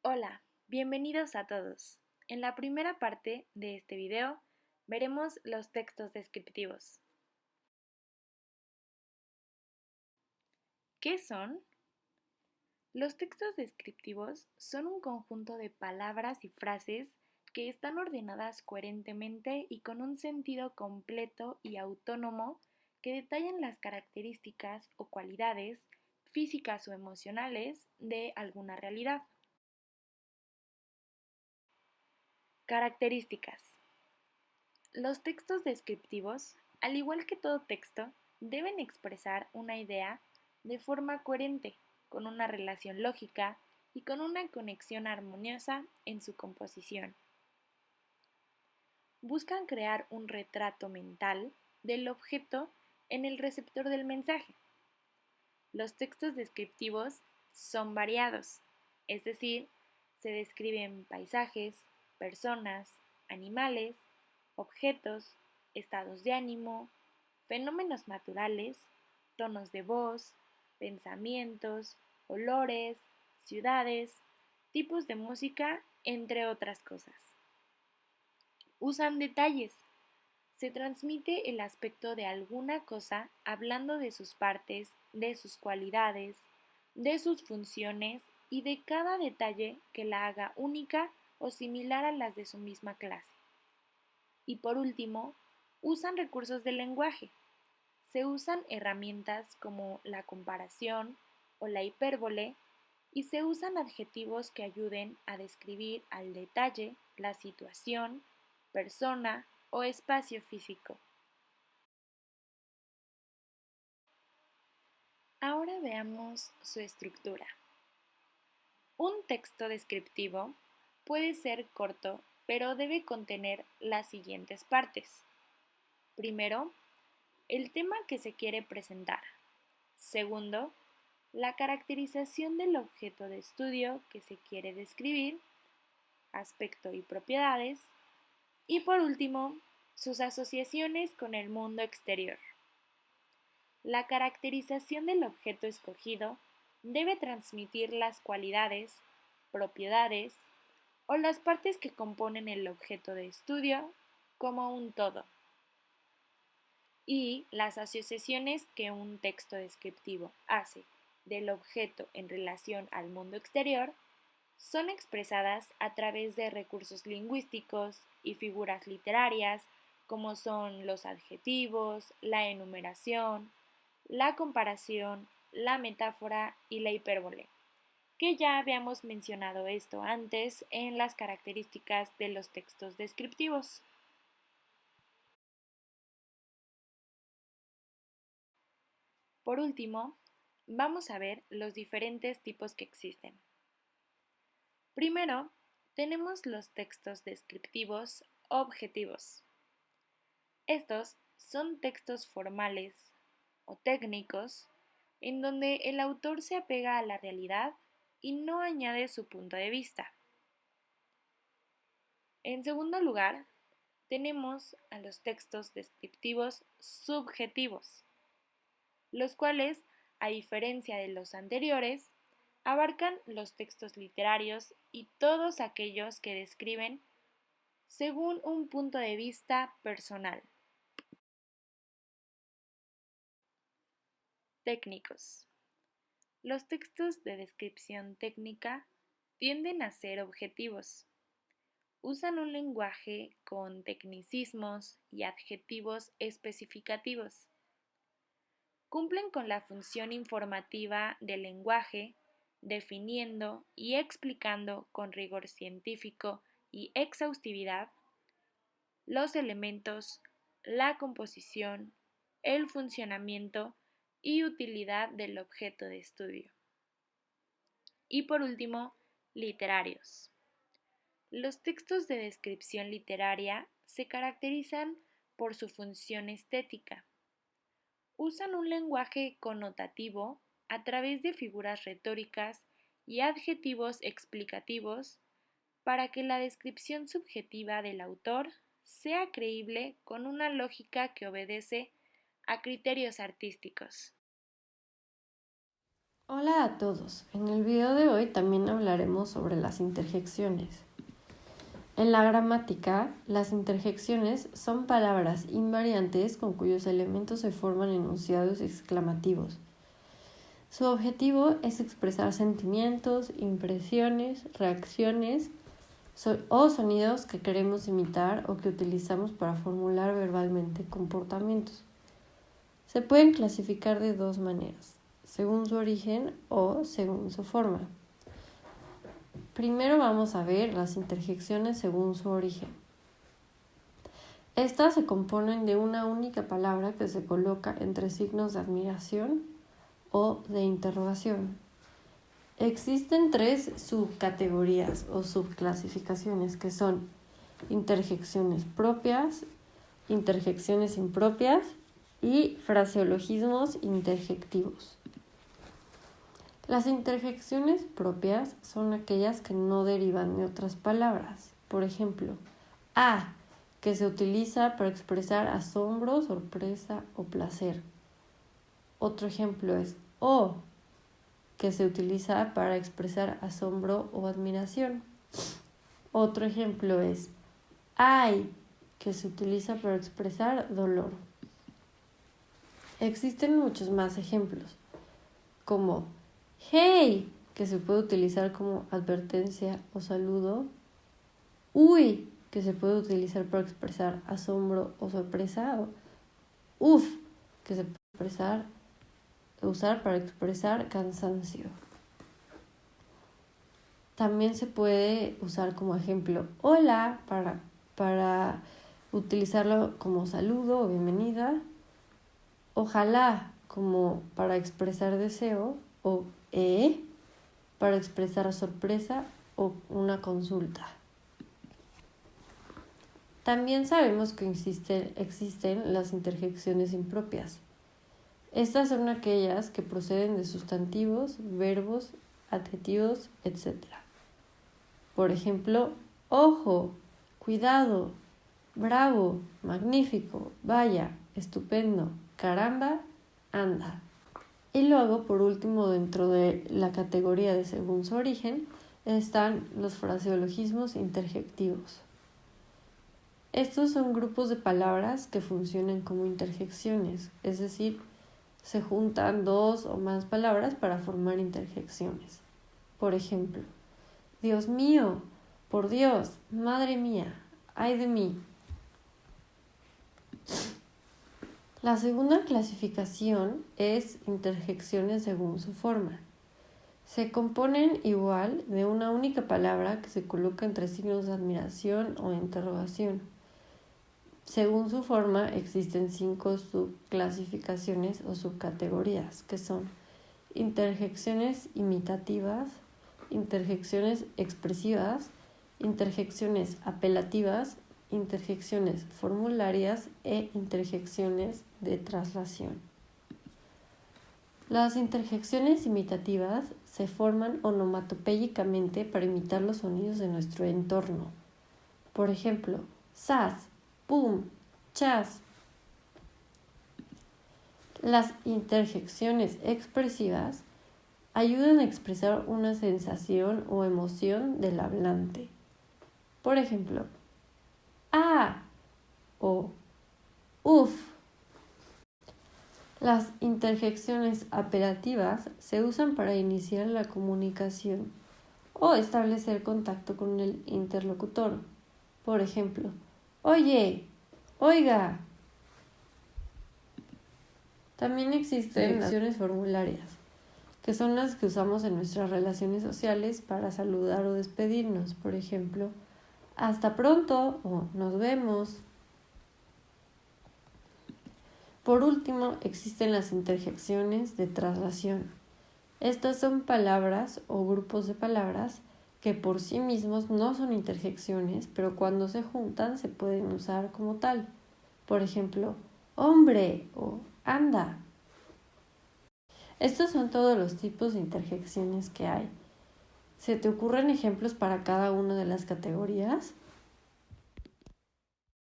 Hola, bienvenidos a todos. En la primera parte de este video veremos los textos descriptivos. ¿Qué son? Los textos descriptivos son un conjunto de palabras y frases que están ordenadas coherentemente y con un sentido completo y autónomo que detallan las características o cualidades físicas o emocionales de alguna realidad. Características. Los textos descriptivos, al igual que todo texto, deben expresar una idea de forma coherente, con una relación lógica y con una conexión armoniosa en su composición. Buscan crear un retrato mental del objeto en el receptor del mensaje. Los textos descriptivos son variados, es decir, se describen paisajes, personas, animales, objetos, estados de ánimo, fenómenos naturales, tonos de voz, pensamientos, olores, ciudades, tipos de música, entre otras cosas. Usan detalles. Se transmite el aspecto de alguna cosa hablando de sus partes, de sus cualidades, de sus funciones y de cada detalle que la haga única o similar a las de su misma clase. Y por último, usan recursos del lenguaje. Se usan herramientas como la comparación o la hipérbole y se usan adjetivos que ayuden a describir al detalle la situación, persona o espacio físico. Ahora veamos su estructura. Un texto descriptivo puede ser corto, pero debe contener las siguientes partes. Primero, el tema que se quiere presentar. Segundo, la caracterización del objeto de estudio que se quiere describir, aspecto y propiedades. Y por último, sus asociaciones con el mundo exterior. La caracterización del objeto escogido debe transmitir las cualidades, propiedades o las partes que componen el objeto de estudio como un todo. Y las asociaciones que un texto descriptivo hace del objeto en relación al mundo exterior son expresadas a través de recursos lingüísticos y figuras literarias como son los adjetivos, la enumeración, la comparación, la metáfora y la hipérbole, que ya habíamos mencionado esto antes en las características de los textos descriptivos. Por último, vamos a ver los diferentes tipos que existen. Primero, tenemos los textos descriptivos objetivos. Estos son textos formales o técnicos en donde el autor se apega a la realidad y no añade su punto de vista. En segundo lugar, tenemos a los textos descriptivos subjetivos, los cuales, a diferencia de los anteriores, abarcan los textos literarios y todos aquellos que describen según un punto de vista personal. Técnicos. Los textos de descripción técnica tienden a ser objetivos. Usan un lenguaje con tecnicismos y adjetivos especificativos. Cumplen con la función informativa del lenguaje, definiendo y explicando con rigor científico y exhaustividad los elementos, la composición, el funcionamiento y utilidad del objeto de estudio. Y por último, literarios. Los textos de descripción literaria se caracterizan por su función estética. Usan un lenguaje connotativo a través de figuras retóricas y adjetivos explicativos para que la descripción subjetiva del autor sea creíble con una lógica que obedece a criterios artísticos. Hola a todos, en el video de hoy también hablaremos sobre las interjecciones. En la gramática, las interjecciones son palabras invariantes con cuyos elementos se forman enunciados exclamativos. Su objetivo es expresar sentimientos, impresiones, reacciones o sonidos que queremos imitar o que utilizamos para formular verbalmente comportamientos. Se pueden clasificar de dos maneras, según su origen o según su forma. Primero vamos a ver las interjecciones según su origen. Estas se componen de una única palabra que se coloca entre signos de admiración o de interrogación. Existen tres subcategorías o subclasificaciones que son interjecciones propias, interjecciones impropias y fraseologismos interjectivos. Las interjecciones propias son aquellas que no derivan de otras palabras. Por ejemplo, a, que se utiliza para expresar asombro, sorpresa o placer. Otro ejemplo es o, que se utiliza para expresar asombro o admiración. Otro ejemplo es ay, que se utiliza para expresar dolor. Existen muchos más ejemplos, como hey, que se puede utilizar como advertencia o saludo. Uy, que se puede utilizar para expresar asombro o sorpresa. Uf, que se puede usar para expresar cansancio. También se puede usar como ejemplo hola para utilizarlo como saludo o bienvenida. Ojalá como para expresar deseo o para expresar sorpresa o una consulta. También sabemos que existen las interjecciones impropias. Estas son aquellas que proceden de sustantivos, verbos, adjetivos, etc. Por ejemplo, ojo, cuidado, bravo, magnífico, vaya, estupendo, caramba, anda. Y luego, por último, dentro de la categoría de según su origen, están los fraseologismos interjectivos. Estos son grupos de palabras que funcionan como interjecciones, es decir, se juntan dos o más palabras para formar interjecciones. Por ejemplo, Dios mío, por Dios, madre mía, ay de mí. La segunda clasificación es interjecciones según su forma. Se componen igual de una única palabra que se coloca entre signos de admiración o interrogación. Según su forma existen 5 subclasificaciones o subcategorías, que son interjecciones imitativas, interjecciones expresivas, interjecciones apelativas, interjecciones formularias e interjecciones de traslación. Las interjecciones imitativas se forman onomatopéyicamente para imitar los sonidos de nuestro entorno. Por ejemplo, sas, pum, chas. Las interjecciones expresivas ayudan a expresar una sensación o emoción del hablante. Por ejemplo, ah o uf. Las interjecciones apelativas se usan para iniciar la comunicación o establecer contacto con el interlocutor. Por ejemplo, oye, oiga. También existen las acciones formularias, que son las que usamos en nuestras relaciones sociales para saludar o despedirnos. Por ejemplo, hasta pronto o nos vemos. Por último, existen las interjecciones de traslación. Estas son palabras o grupos de palabras que por sí mismos no son interjecciones, pero cuando se juntan se pueden usar como tal. Por ejemplo, hombre o anda. Estos son todos los tipos de interjecciones que hay. ¿Se te ocurren ejemplos para cada una de las categorías?